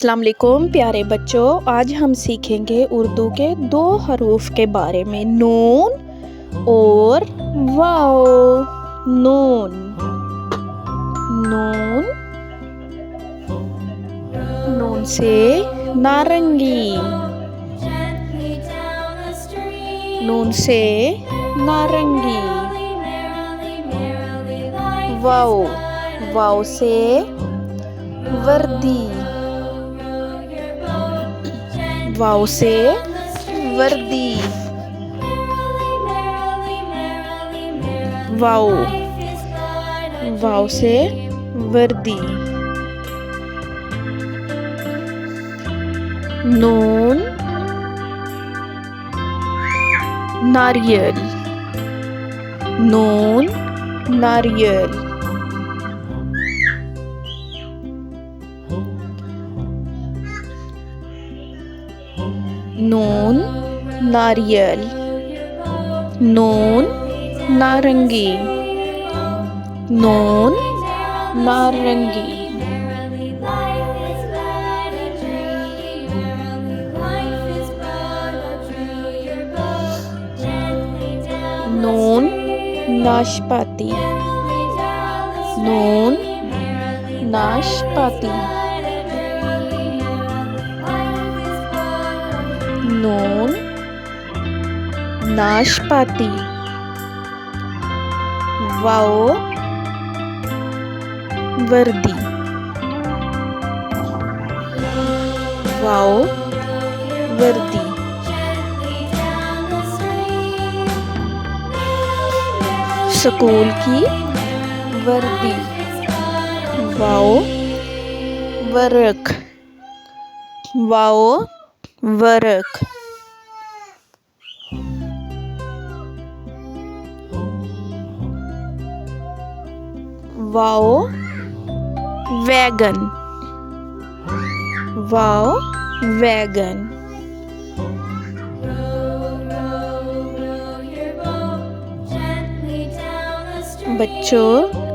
अस्सलाम वालेकुम प्यारे बच्चों, आज हम सीखेंगे उर्दू के दो हरूफ के बारे में, नून और वाओ। नून नून नून से नारंगी, नून से नारंगी। वाओ वाओ से वर्दी, वाओ से वर्दी। वाओ वाओ से वर्दी। नून नारियल, नून नारियल। नून नारियल, नून नारंगी, नून नारंगी। नून नाशपाती, नून नाशपाती। नून नाशपाती। वाओ वर्दी, वाओ वर्दी। स्कूल की वर्दी। Wow work, wow work. Wow wagon, wow wagon. बच्चों,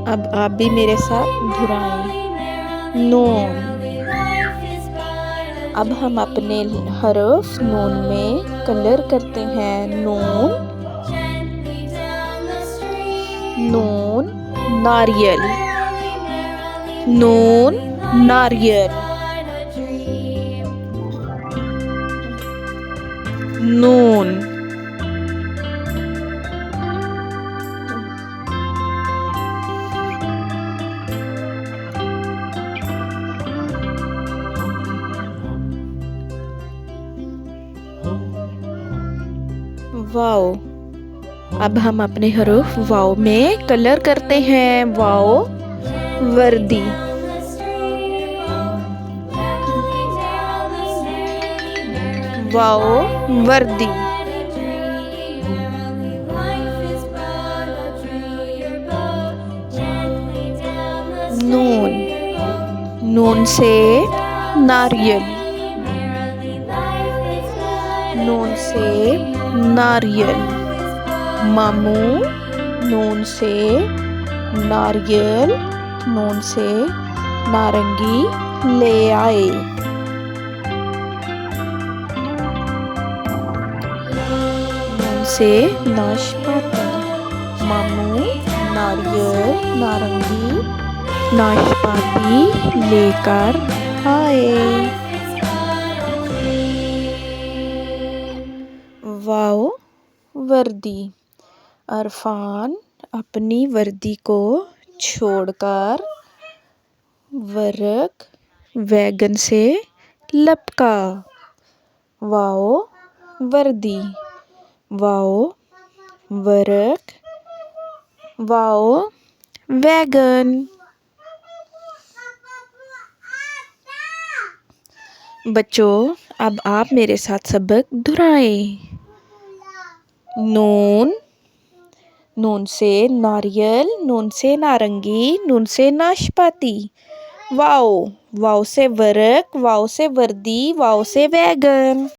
अब आप भी मेरे साथ दोहराएं। नून। अब हम अपने हरफ नून में कलर करते हैं। नून नून नारियल, नून नारियल। नून वाओ। अब हम अपने हरूफ वाओ में कलर करते हैं। वाओ वर्दी, वाओ वर्दी। नून नून से नारियल, नून से नारियल। मामू नून से नारियल, नून से नारंगी ले आए। नून से नाशपाती। मामू नारियल नारंगी नाशपाती लेकर आए। वाओ वर्दी। अरफान अपनी वर्दी को छोड़कर वर्क वैगन से लपका। वाओ वर्दी, वाओ वर्क, वाओ वैगन। बच्चों, अब आप मेरे साथ सबक दोहराएं। नून नून से नारियल, नून से नारंगी, नून से नाशपाती। वाओ वाओ से वर्क, वाओ से वर्दी, वाओ से वैगन।